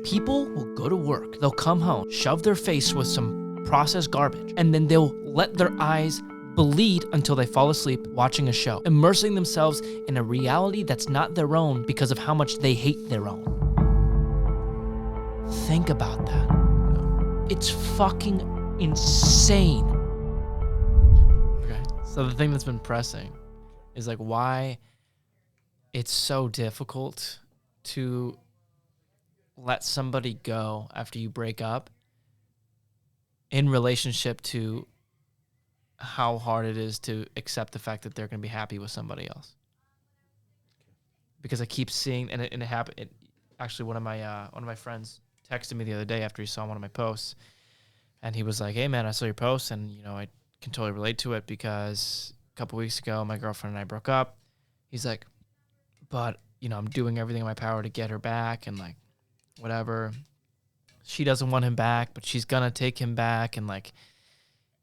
People will go to work, they'll come home, shove their face with some processed garbage, and then they'll let their eyes bleed until they fall asleep watching a show, immersing themselves in a reality that's not their own because of how much they hate their own. Think about that. It's fucking insane. Okay, so the thing that's been pressing is like why it's so difficult to let somebody go after you break up in relationship to how hard it is to accept the fact that they're going to be happy with somebody else. Because I keep seeing, and it happened. Actually, one of my friends texted me the other day after he saw one of my posts, and he was like, "Hey man, I saw your post, and I can totally relate to it because a couple weeks ago my girlfriend and I broke up." He's like, "But I'm doing everything in my power to get her back, and like whatever. She doesn't want him back, but she's gonna take him back, and like."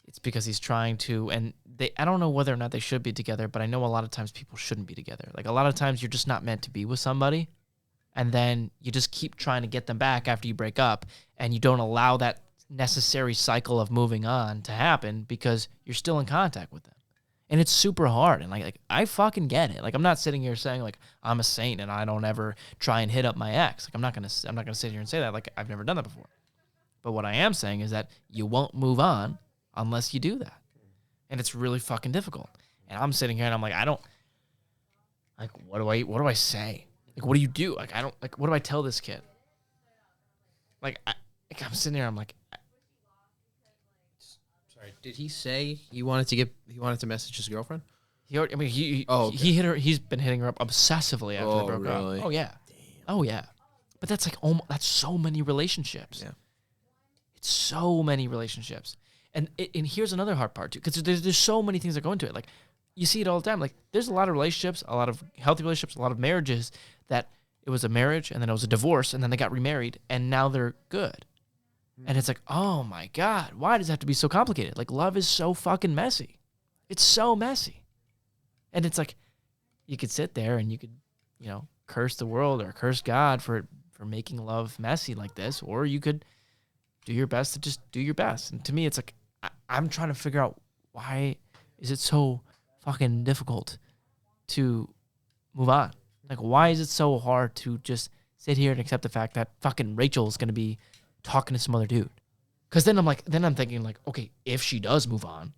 It's because he's trying to, and I don't know whether or not they should be together, but I know a lot of times people shouldn't be together. Like a lot of times you're just not meant to be with somebody, and then you just keep trying to get them back after you break up, and you don't allow that necessary cycle of moving on to happen because you're still in contact with them. And it's super hard, and like I fucking get it. Like I'm not sitting here saying like I'm a saint and I don't ever try and hit up my ex. Like I'm not gonna sit here and say that. Like I've never done that before. But what I am saying is that you won't move on unless you do that. And it's really fucking difficult. And I'm sitting here and I'm like, what do I say? Like, what do you do? Like, what do I tell this kid? Like, I'm sitting there, I'm like. Sorry, did he say he wanted to message his girlfriend? He hit her, he's been hitting her up obsessively after they broke up. Oh, yeah. Damn. Oh, yeah. But that's like, that's so many relationships. Yeah. It's so many relationships. And here's another hard part, too, because there's so many things that go into it. Like, you see it all the time. Like, there's a lot of relationships, a lot of healthy relationships, a lot of marriages that it was a marriage, and then it was a divorce, and then they got remarried, and now they're good. And it's like, oh, my God, why does it have to be so complicated? Like, love is so fucking messy. It's so messy. And it's like, you could sit there and you could, curse the world or curse God for making love messy like this, or you could do your best to just do your best. And to me, it's like, I'm trying to figure out why is it so fucking difficult to move on? Like, why is it so hard to just sit here and accept the fact that fucking Rachel is going to be talking to some other dude? Because then I'm thinking like, okay, if she does move on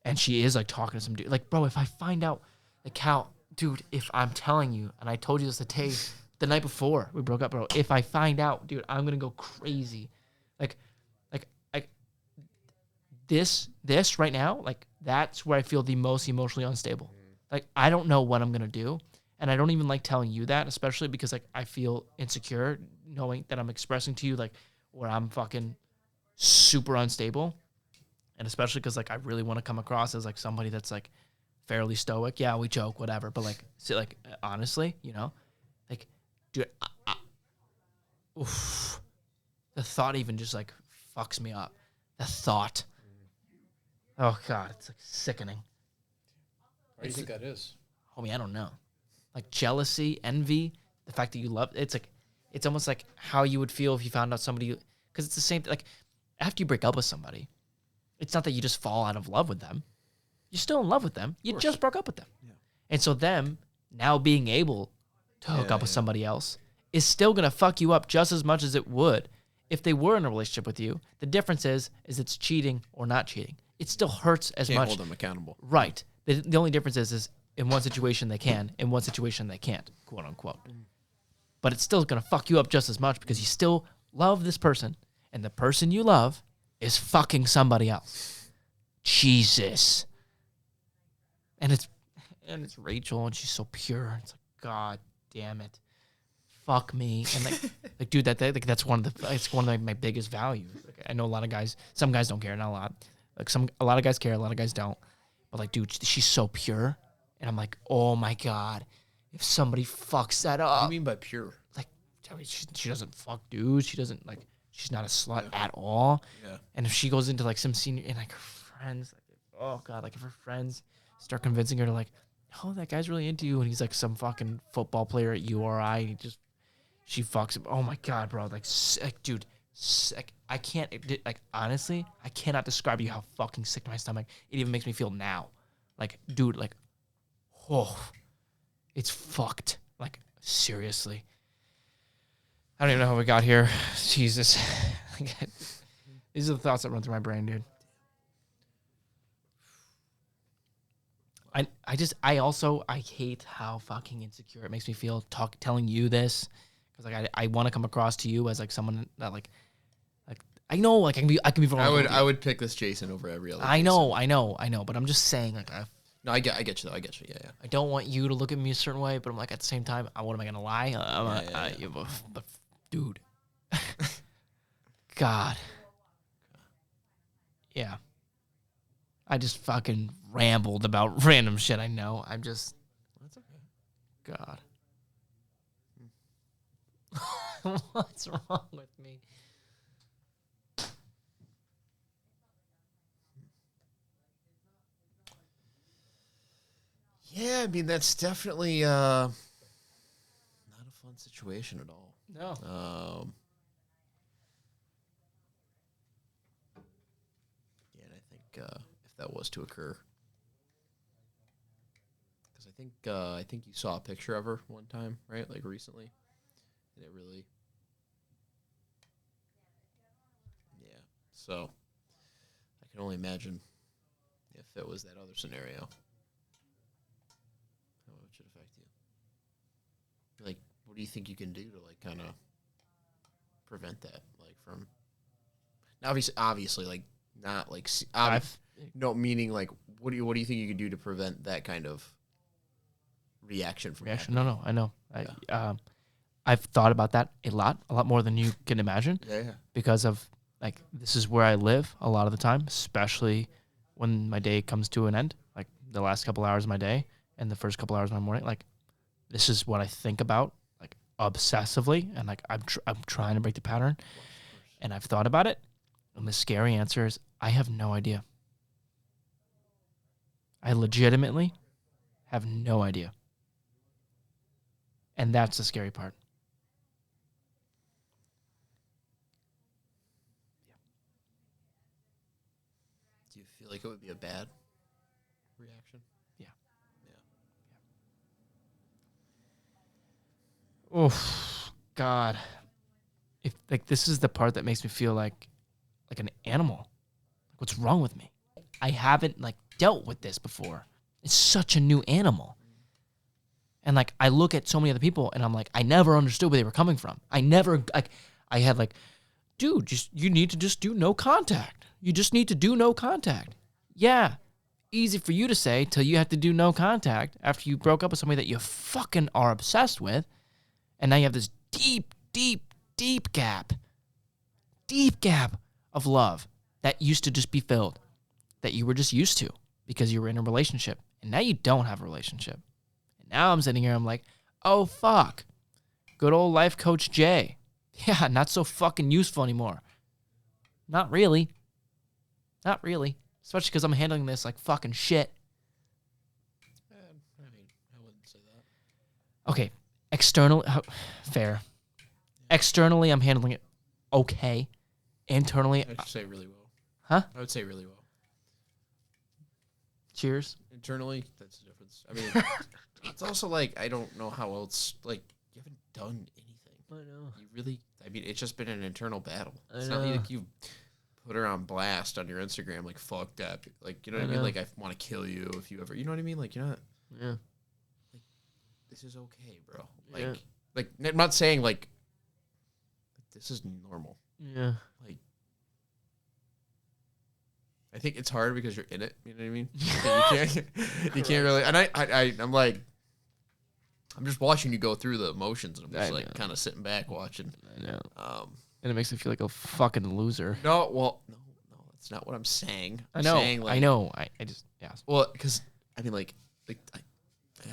and she is like talking to some dude, like, bro, if I find out, like how, dude, if I'm telling you, and I told you this the night before we broke up, bro, if I find out, dude, I'm going to go crazy. Like this right now, like that's where I feel the most emotionally unstable. Like I don't know what I'm gonna do, and I don't even like telling you that, especially because like I feel insecure knowing that I'm expressing to you like where I'm fucking super unstable, and especially because like I really want to come across as like somebody that's like fairly stoic. Yeah, we joke, whatever, but like honestly, like dude, the thought even just like fucks me up. The thought. Oh, God, it's like sickening. Why do you think that is? Homie, I don't know. Like jealousy, envy, the fact that you love, it's almost like how you would feel if you found out somebody, because it's the same, like after you break up with somebody, it's not that you just fall out of love with them. You're still in love with them. You just broke up with them. Yeah. And so them now being able to hook up with somebody else is still going to fuck you up just as much as it would if they were in a relationship with you. The difference is it's cheating or not cheating. It still hurts as much. Can't hold them accountable. Right. The only difference is in one situation they can, in one situation they can't, quote unquote. But it's still going to fuck you up just as much because you still love this person, and the person you love is fucking somebody else. Jesus. And it's Rachel, and she's so pure. It's like, God damn it. Fuck me. And like dude, that's one of my biggest values. Like, I know a lot of guys, some guys don't care, not a lot. Like a lot of guys care, a lot of guys don't. But like, dude, she's so pure. And I'm like, oh my God, if somebody fucks that up. What do you mean by pure? Like, I mean, she doesn't fuck dudes. She doesn't like, she's not a slut at all. Yeah. And if she goes into like some senior, and like her friends, like, oh God, like if her friends start convincing her to like, oh, that guy's really into you. And he's like some fucking football player at URI. And She fucks him. Oh my God, bro. Like, sick, dude. Sick. I can't, like, honestly, I cannot describe you how fucking sick my stomach. It even makes me feel now. Like, dude, like, oh, it's fucked. Like, seriously. I don't even know how we got here. Jesus. These are the thoughts that run through my brain, dude. I hate how fucking insecure it makes me feel telling you this. Because like I want to come across to you as like someone that like I know like I can be vulnerable. I would pick this Jason over every other. I know, but I'm just saying like I get you though. I get you. Yeah. I don't want you to look at me a certain way, but I'm like at the same time, what am I gonna lie? But dude, God, yeah. I just fucking rambled about random shit. I know. I'm just. That's okay. God. What's wrong with me? Yeah, I mean that's definitely not a fun situation at all. No. Yeah, and I think if that was to occur, because I think you saw a picture of her one time, right? Like recently, and it really, yeah. So I can only imagine if it was that other scenario. How it should affect you. Like, what do you think you can do to like kind of prevent that, like from? Obviously, like not like no meaning like what do you think you can do to prevent that kind of reaction from happening? No, I know. Yeah. I've thought about that a lot more than you can imagine. Yeah. Because of like this is where I live a lot of the time, especially when my day comes to an end, like the last couple hours of my day and the first couple hours of my morning. Like this is what I think about like obsessively, and like I'm trying to break the pattern, and I've thought about it, and the scary answer is I have no idea. I legitimately have no idea. And that's the scary part. Do you feel like it would be a bad reaction? Yeah. Yeah. Oh, God. If like this is the part that makes me feel like an animal. Like, what's wrong with me? I haven't like dealt with this before. It's such a new animal. And like I look at so many other people and I'm like, I never understood where they were coming from. I had like, dude, you need to just do no contact. You just need to do no contact. Yeah. Easy for you to say till you have to do no contact after you broke up with somebody that you fucking are obsessed with. And now you have this deep gap of love that used to just be filled, that you were just used to because you were in a relationship. And now you don't have a relationship. And now I'm sitting here, I'm like, oh, fuck. Good old life coach Jay. Yeah, not so fucking useful anymore. Not really. Especially because I'm handling this like fucking shit. I mean, I wouldn't say that. Okay, externally, fair. Externally, I'm handling it okay. Internally, I'd say really well. Huh? I would say really well. Cheers. Internally, that's the difference. I mean, it's also like I don't know how else. Like you haven't done anything. I know. You really. I mean, it's just been an internal battle. It's I know. not like you put her on blast on your Instagram. Like fuck that. Like you know what I mean. Like I want to kill you if you ever. You know what I mean. Like you're not. Yeah. Like this is okay, bro. Like I'm not saying like this is normal. Yeah. Like. I think it's hard because you're in it. You know what I mean? You can't really. And I'm like, I'm just watching you go through the emotions, and I'm just like kind of sitting back watching. I know. And it makes me feel like a fucking loser. No, that's not what I'm saying. I know. I know. I just Well, because I mean, like I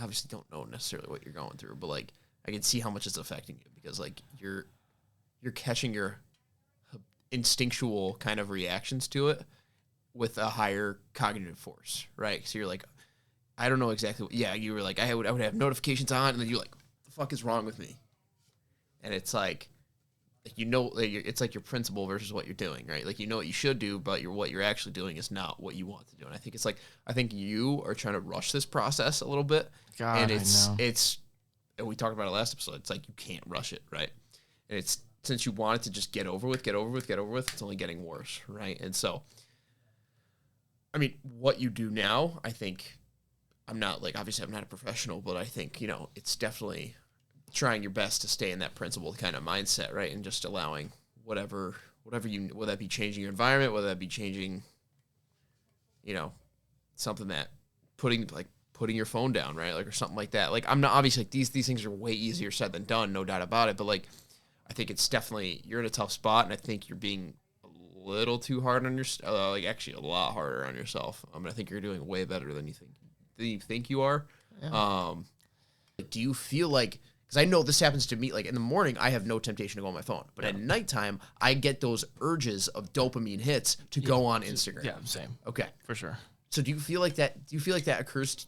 obviously don't know necessarily what you're going through, but like I can see how much it's affecting you because like you're catching your instinctual kind of reactions to it with a higher cognitive force, right? So you're like, I don't know exactly what, you were like, I would have notifications on, and then you're like, what the fuck is wrong with me? And it's like it's like your principle versus what you're doing, right? Like, you know what you should do, but what you're actually doing is not what you want to do. And I think you are trying to rush this process a little bit. God, and I know. And we talked about it last episode. It's like you can't rush it, right? And it's since you want it to just get over with, it's only getting worse, right? And so, I mean, what you do now, I think, obviously I'm not a professional, but I think, it's definitely trying your best to stay in that principled kind of mindset, right? And just allowing whether that be changing your environment, whether that be changing, something that putting your phone down, right? Like, or something like that. Like, I'm not obviously, like, these things are way easier said than done, no doubt about it. But like, I think it's definitely, you're in a tough spot, and I think you're being a little too hard on yourself, actually a lot harder on yourself. I think you're doing way better than you think you are. Yeah. Do you feel like, because I know this happens to me, like in the morning, I have no temptation to go on my phone. But at nighttime, I get those urges of dopamine hits to go on Instagram. Yeah, same. Okay. For sure. So do you feel like that occurs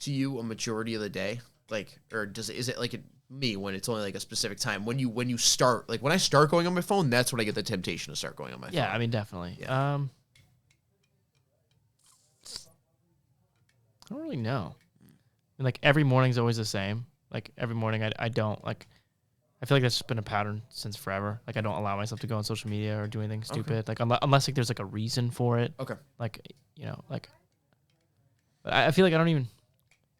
to you a majority of the day? Like, or is it like me when it's only like a specific time? When you start, like when I start going on my phone, that's when I get the temptation to start going on my phone. Yeah, I mean, definitely. Yeah. I don't really know. And like every morning's always the same. Like every morning I don't like, I feel like that's just been a pattern since forever. Like I don't allow myself to go on social media or do anything stupid. Okay. Like unless like there's like a reason for it. Okay. Like, like, but I feel like I don't even,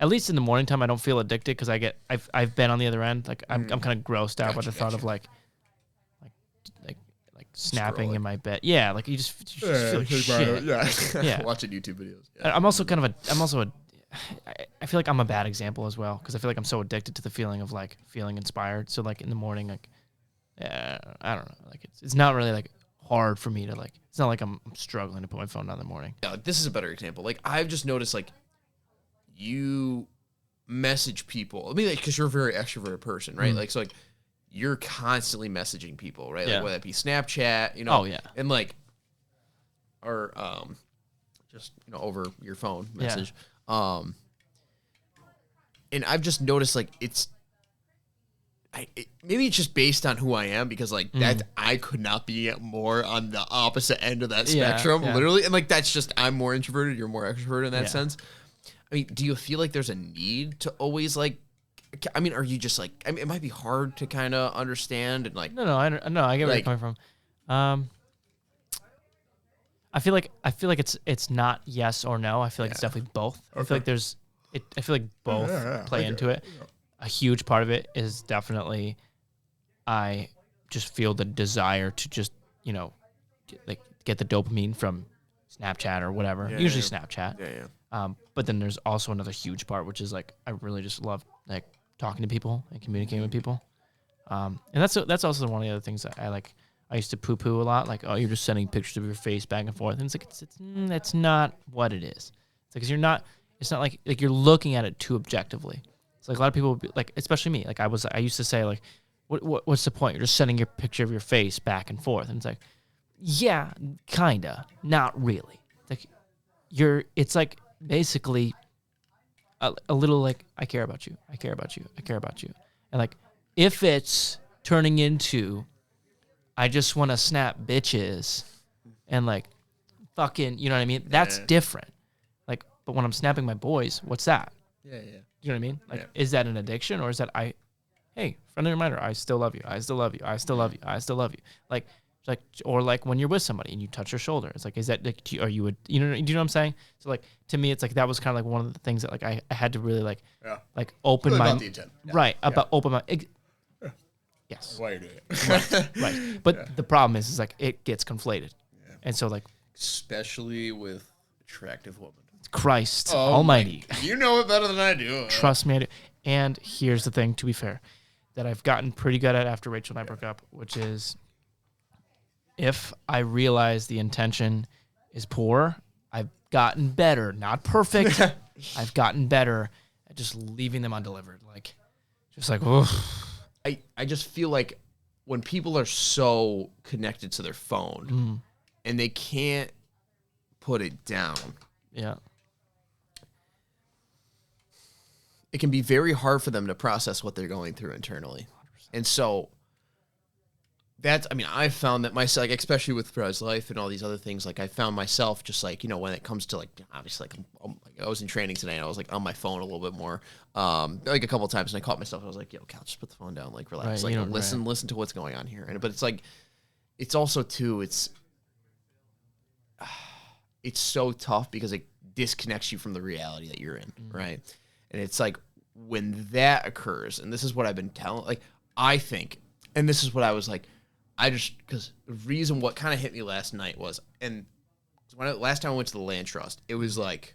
at least in the morning time, I don't feel addicted because I've been on the other end. Like I'm kind of grossed out by the thought of like snapping in my bed. Yeah. Like you just feel like shit. Yeah. Watching YouTube videos. Yeah. I'm also I feel like I'm a bad example as well because I feel like I'm so addicted to the feeling of like feeling inspired. So like in the morning, like, I don't know, like it's not really like hard for me to like. It's not like I'm struggling to put my phone down in the morning. Yeah, this is a better example. Like I've just noticed like you message people. I mean, like because you're a very extroverted person, right? Like so like you're constantly messaging people, right? Like whether it be Snapchat, Oh yeah, and like or just over your phone message. Yeah. And I've just noticed like maybe it's just based on who I am because like that I could not be more on the opposite end of that spectrum, literally. And like that's just I'm more introverted, you're more extroverted in that sense. I mean, do you feel like there's a need to always like? I mean, are you just like? I mean, it might be hard to kind of understand and like. No, I get where you're coming from. I feel like it's not yes or no. I feel like it's definitely both. Okay. I feel like I feel like both play into it. Yeah. A huge part of it is definitely I just feel the desire to just, get the dopamine from Snapchat or whatever. Yeah, usually Snapchat. Yeah. But then there's also another huge part, which is like I really just love like talking to people and communicating with people. And that's also one of the other things that I like. I used to poo-poo a lot, like, oh, you're just sending pictures of your face back and forth. And it's like, that's not what it is. It's like, 'cause it's not like you're looking at it too objectively. It's like a lot of people would be, like, especially me, like I used to say like, what's the point? You're just sending your picture of your face back and forth. And it's like, yeah, kinda, not really. It's like basically a little like, I care about you. And like, if it's turning into, I just want to snap bitches and like fucking, you know what I mean? That's different. Like, but when I'm snapping my boys, what's that? Yeah. You know what I mean? Like, is that an addiction or is that hey, friendly reminder, I still love you. I still love you. I still love you. I still love you. Like, or like when you're with somebody and you touch their shoulder, it's like, is that, like, do you know what I'm saying? So like, to me, it's like, that was kind of like one of the things that like, I had to really like open really my, about the intent. Open my, yes. Why you're doing it. Right. But the problem is like it gets conflated. Yeah. And so like. Especially with attractive women. Christ almighty. You know it better than I do. Trust me, I do. And here's the thing, to be fair, that I've gotten pretty good at after Rachel and I broke up, which is if I realize the intention is poor, I've gotten better. Not perfect. I've gotten better at just leaving them undelivered. Like, just like, oh. I just feel like when people are so connected to their phone and they can't put it down. Yeah. It can be very hard for them to process what they're going through internally. And so I found that myself, like, especially with Prize Life and all these other things, like, I found myself just, like, when it comes to, like, obviously, like, I was in training today, and I was, like, on my phone a little bit more, like, a couple of times, and I caught myself, and I was like, yo, Cal, just put the phone down, like, relax, right, like, listen to what's going on here. But it's, like, it's also, too, it's so tough because it disconnects you from the reality that you're in, right? And it's, like, when that occurs, and this is what I've been telling, like, I think, and this is what I was, like, because the reason what kind of hit me last night was, and last time I went to the land trust, it was like,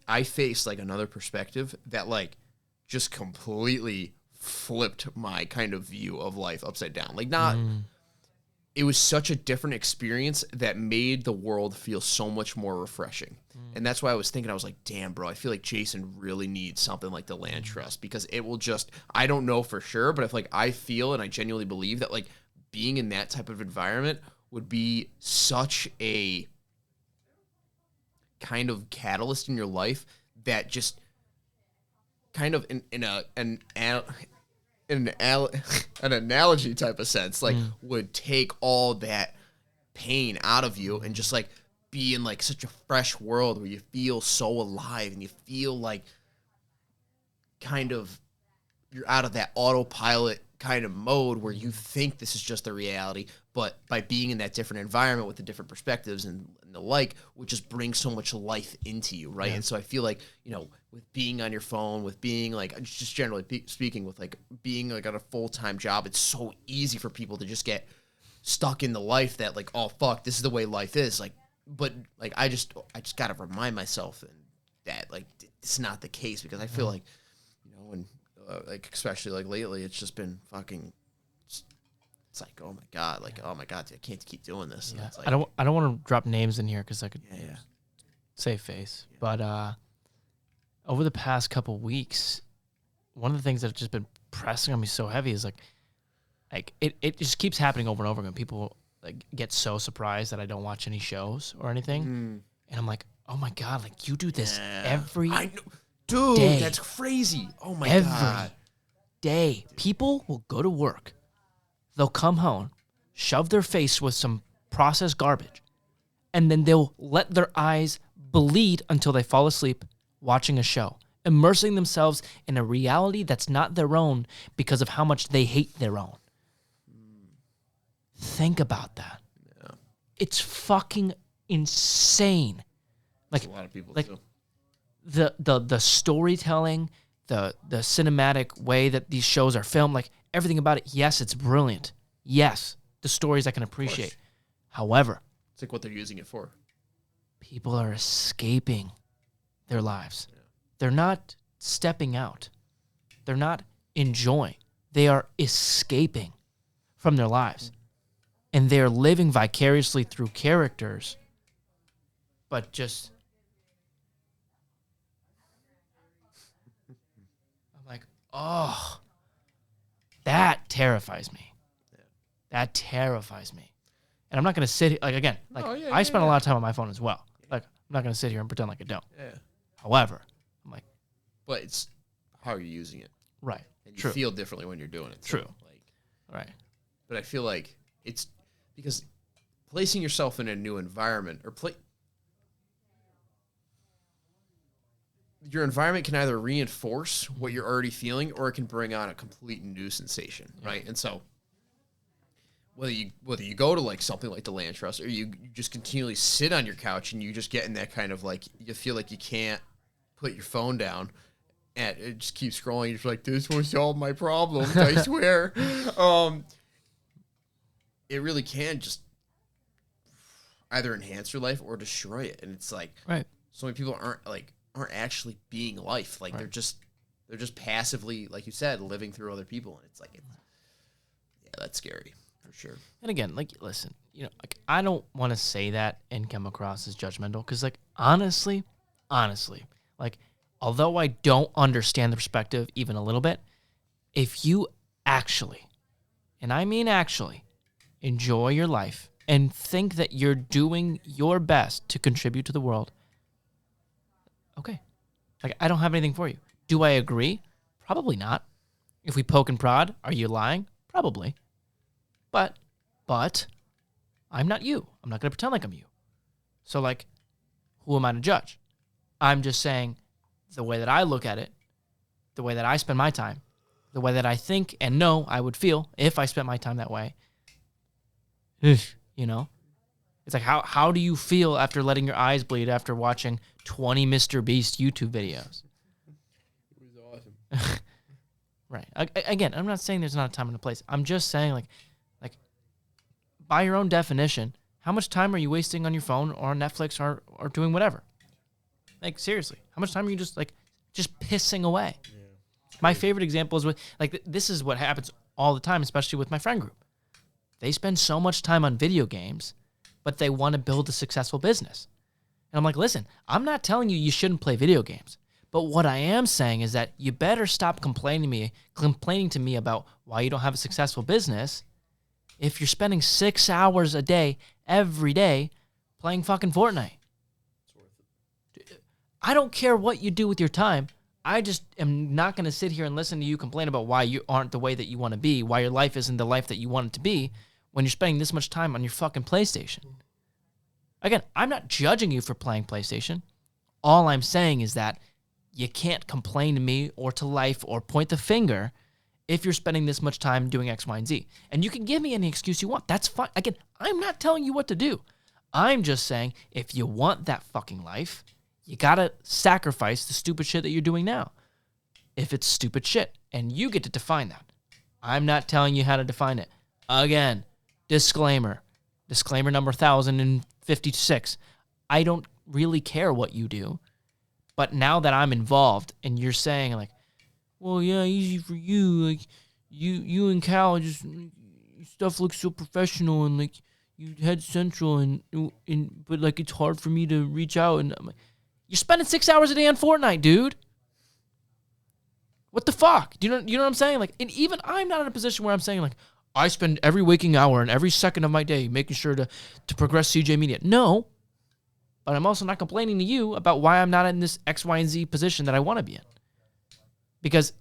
I faced like another perspective that like just completely flipped my kind of view of life upside down. Like it was such a different experience that made the world feel so much more refreshing. And that's why I was thinking, I was like, damn, bro, I feel like Jason really needs something like the land trust, because it will just, I don't know for sure, but if like I feel and I genuinely believe that like being in that type of environment would be such a kind of catalyst in your life that just kind of an analogy type of sense, like would take all that pain out of you and just like be in like such a fresh world where you feel so alive and you feel like kind of you're out of that autopilot kind of mode where you think this is just the reality, but by being in that different environment with the different perspectives and the like, would just bring so much life into you, right? Yeah. And so I feel like, with being on your phone, with being like, just generally speaking, with like being like on a full-time job, it's so easy for people to just get stuck in the life that like, oh fuck, this is the way life is. Like, but like, I just got to remind myself that like, it's not the case, because I feel like, when like, especially like lately, it's just been fucking, it's like, oh my God, I can't keep doing this. Yeah. Like, I don't want to drop names in here because I could save face. Yeah. But over the past couple weeks, one of the things that's just been pressing on me so heavy is like it just keeps happening over and over again. People like get so surprised that I don't watch any shows or anything, and I'm like, oh my God, like you do this every dude day. That's crazy. Oh my every God, day. People will go to work. They'll come home, shove their face with some processed garbage, and then they'll let their eyes bleed until they fall asleep watching a show, immersing themselves in a reality that's not their own because of how much they hate their own. Think about that. Yeah. It's fucking insane. Like a lot of people do. The storytelling, the cinematic way that these shows are filmed, like everything about it, yes, it's brilliant. Yes, the stories I can appreciate. However, it's like what they're using it for. People are escaping their lives. Yeah. They're not stepping out. They're not enjoying. They are escaping from their lives. And they're living vicariously through characters, but just... I'm like, oh, that terrifies me. Yeah. That terrifies me. And I'm not going to sit, like, again, like, I spend a lot of time on my phone as well. Like, I'm not going to sit here and pretend like I don't. Yeah. However, I'm like... But it's how you're using it. Right. And you feel differently when you're doing it. True. Like, right. But I feel like it's... Because placing yourself in a new environment, or your environment can either reinforce what you're already feeling, or it can bring on a complete new sensation, right? And so whether you go to like something like the land trust, or you just continually sit on your couch and you just get in that kind of like, you feel like you can't put your phone down and it just keeps scrolling. You're just like, this will solve my problems, I swear. It really can just either enhance your life or destroy it. And it's like, right. So many people aren't actually being life. Like, right. they're just passively, like you said, living through other people. And it's like, that's scary for sure. And again, like, listen, like, I don't want to say that and come across as judgmental. Cause like, honestly, like, although I don't understand the perspective even a little bit, if you actually, and I mean actually, enjoy your life and think that you're doing your best to contribute to the world, okay. Like, I don't have anything for you. Do I agree? Probably not. If we poke and prod, are you lying? Probably. But I'm not you. I'm not going to pretend like I'm you. So, like, who am I to judge? I'm just saying the way that I look at it, the way that I spend my time, the way that I think and know I would feel if I spent my time that way. You know? It's like, how do you feel after letting your eyes bleed after watching 20 Mr. Beast YouTube videos? It was awesome. Right. Again, I'm not saying there's not a time and a place. I'm just saying, like, by your own definition, how much time are you wasting on your phone or on Netflix or doing whatever? Like, seriously, how much time are you just pissing away? Yeah, my favorite example is this is what happens all the time, especially with my friend group. They spend so much time on video games, but they want to build a successful business. And I'm like, listen, I'm not telling you shouldn't play video games. But what I am saying is that you better stop complaining to me about why you don't have a successful business if you're spending 6 hours a day, every day, playing fucking Fortnite. It's worth it. I don't care what you do with your time. I just am not going to sit here and listen to you complain about why you aren't the way that you want to be, why your life isn't the life that you want it to be, when you're spending this much time on your fucking PlayStation. Again, I'm not judging you for playing PlayStation. All I'm saying is that you can't complain to me or to life or point the finger if you're spending this much time doing X, Y, and Z. And you can give me any excuse you want. That's fine. Again, I'm not telling you what to do. I'm just saying if you want that fucking life, you gotta sacrifice the stupid shit that you're doing now. If it's stupid shit, and you get to define that. I'm not telling you how to define it. Again, disclaimer number 1056. I don't really care what you do. But now that I'm involved and you're saying like, well, yeah, easy for you. Like you and Cal just stuff looks so professional and like you head central and but like it's hard for me to reach out and I'm like, you're spending 6 hours a day on Fortnite, dude. What the fuck? Do you know what I'm saying? Like, and even I'm not in a position where I'm saying like I spend every waking hour and every second of my day making sure to progress CJ Media. No. But I'm also not complaining to you about why I'm not in this X, Y, and Z position that I want to be in. Because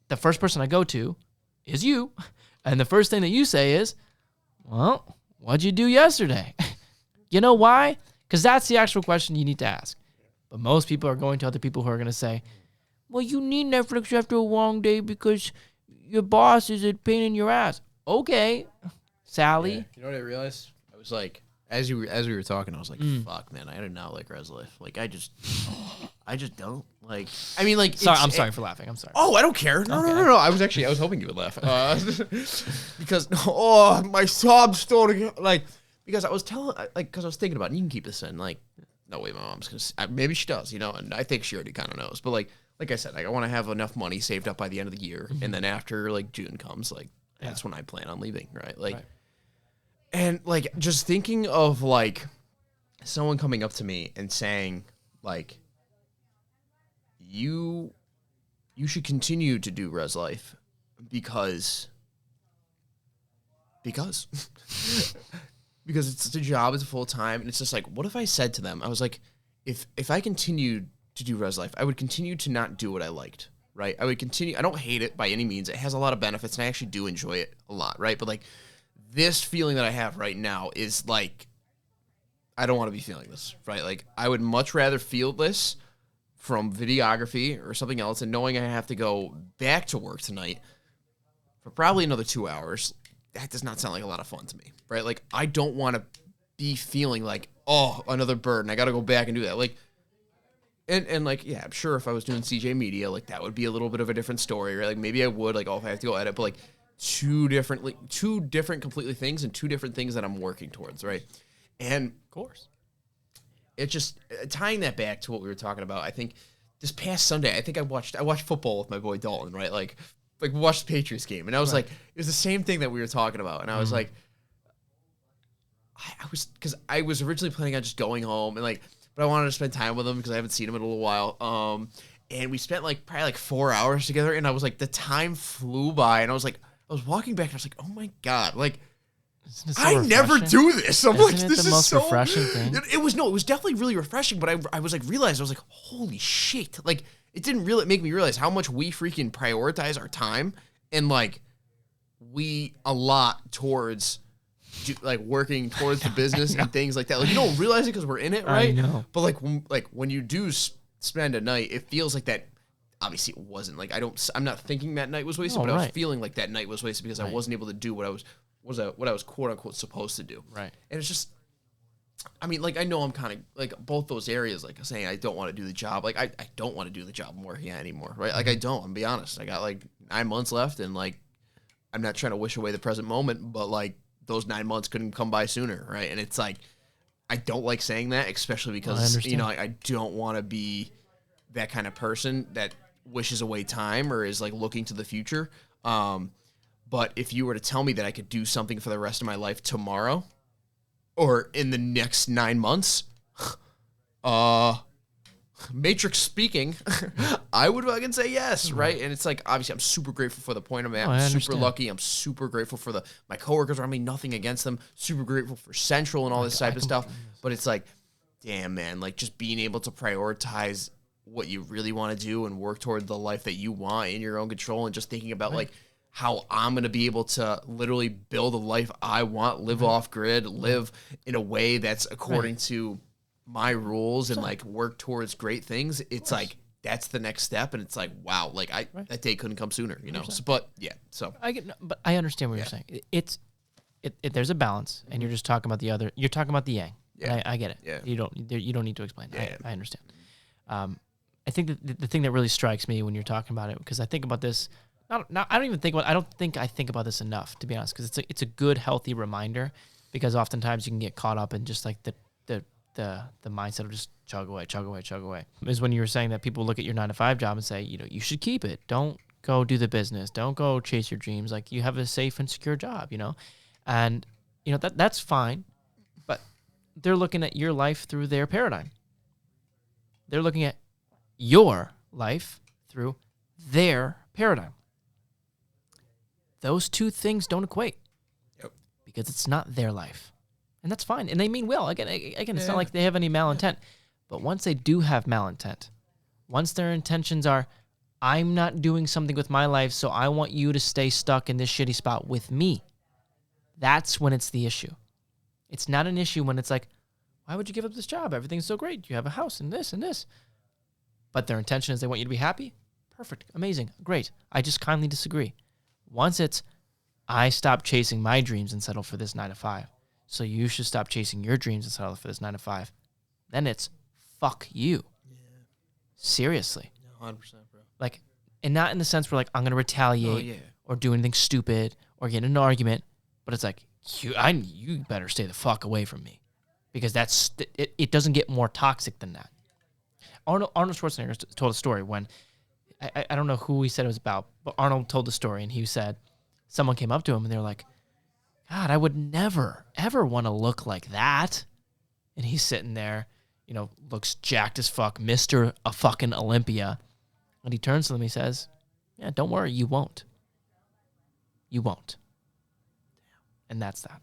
the first person I go to is you. And the first thing that you say is, well, what'd you do yesterday? You know why? Because that's the actual question you need to ask. But most people are going to other people who are going to say, well, you need Netflix after a long day because your boss is a pain in your ass. Okay, Sally. Yeah. You know what I realized? I was like, as we were talking, I was like, fuck, man, I do not like res life. Like, I just don't. Like, I mean, like... Sorry, I'm sorry for laughing. I'm sorry. Oh, I don't care. No. I was hoping you would laugh. Because, my sob's starting... Like, because I was thinking about it, and you can keep this in, like, no way my mom's going to... Maybe she does, you know, and I think she already kind of knows. But, like I said, like, I want to have enough money saved up by the end of the year, and then after, like, June comes, like, that's when I plan on leaving, right? Like... Right. And, like, just thinking of, like, someone coming up to me and saying, like, you should continue to do res life because because it's a job, it's a full time, and it's just like, what if I said to them, I was like, if I continued to do res life, I would continue to not do what I liked, right? I would continue, I don't hate it by any means. It has a lot of benefits, and I actually do enjoy it a lot, right? But, like, this feeling that I have right now is like, I don't want to be feeling this, right? Like, I would much rather feel this from videography or something else and knowing I have to go back to work tonight for probably another 2 hours. That does not sound like a lot of fun to me, right? Like, I don't want to be feeling like, oh, another burden. I got to go back and do that. Like, and like, yeah, I'm sure if I was doing CJ Media, like, that would be a little bit of a different story, right? Like, maybe I would, like, oh, if I have to go edit, but, like, two different completely things and two different things that I'm working towards, right? And of course, it's just tying that back to what we were talking about. I think this past Sunday, I watched football with my boy Dalton, right? Like watched the Patriots game, and I was like, it was the same thing that we were talking about, and I was like, because I was originally planning on just going home and like, but I wanted to spend time with him because I haven't seen him in a little while. And we spent like probably like 4 hours together, and I was like, the time flew by, and I was walking back, and I was like, oh my God, like, so I never do this. I'm like, this is so refreshing thing. It was definitely really refreshing, but I was like, I was like, holy shit. Like, it didn't really make me realize how much we freaking prioritize our time And like we a lot towards like working towards the business and things like that. Like you don't realize it because we're in it, right? I know. But like when you do spend a night, it feels like that. Obviously, it wasn't like I'm not thinking that night was wasted, but I was feeling like that night was wasted because I wasn't able to do what I was quote unquote supposed to do. Right. And it's just, I mean, like I know I'm kind of like both those areas. Like saying I don't want to do the job. Like I don't want to do the job I'm working at anymore. Right. Like I don't. I'm gonna be honest. I got like 9 months left, and like I'm not trying to wish away the present moment, but like those 9 months couldn't come by sooner. Right. And it's like I don't like saying that, especially because I don't want to be that kind of person that wishes away time or is like looking to the future. But if you were to tell me that I could do something for the rest of my life tomorrow or in the next 9 months, Matrix speaking, I would fucking say yes, right? And it's like, obviously I'm super grateful for the point I'm at. I'm super lucky. I'm super grateful for my coworkers around me, nothing against them. Super grateful for Central and all this type of stuff. But it's like, damn, man, like just being able to prioritize what you really want to do and work toward the life that you want in your own control, and just thinking about like how I'm going to be able to literally build a life I want, live off grid, live in a way that's according to my rules and like work towards great things. It's like, that's the next step. And it's like, wow, like that day couldn't come sooner, you know? So, but yeah, so but I understand what you're saying. There's a balance, and you're just talking about you're talking about the yang. Yeah. I get it. Yeah. You don't need to explain. Yeah. I understand. I think that the thing that really strikes me when you're talking about it, because I think about this, I don't think I think about this enough, to be honest, because it's a good, healthy reminder, because oftentimes you can get caught up in just like the mindset of just chug away. Is when you were saying that people look at your 9-to-5 job and say, you should keep it. Don't go do the business. Don't go chase your dreams. Like, you have a safe and secure job, and that's fine, but they're looking at your life through their paradigm. They're looking at your life through their paradigm. Those two things don't equate. Yep. Because it's not their life. And that's fine. And they mean well. Again, it's not like they have any malintent. But once they do have malintent, once their intentions are, I'm not doing something with my life, so I want you to stay stuck in this shitty spot with me, that's when it's the issue. It's not an issue when it's like, why would you give up this job? Everything's so great. You have a house and this and this. But their intention is they want you to be happy. Perfect. Amazing. Great. I just kindly disagree. Once it's, I stop chasing my dreams and settle for this 9-to-5, so you should stop chasing your dreams and settle for this 9-to-5, then it's fuck you. Yeah. Seriously. 100%, bro. Like, and not in the sense where like I'm going to retaliate or do anything stupid or get in an argument, but it's like, you better stay the fuck away from me, because it doesn't get more toxic than that. Arnold Schwarzenegger told a story when, I don't know who he said it was about, but Arnold told the story, and he said someone came up to him and they're like, God, I would never, ever want to look like that. And he's sitting there, looks jacked as fuck, Mr. a fucking Olympia. And he turns to them, he says, yeah, don't worry, you won't. You won't. And that's that.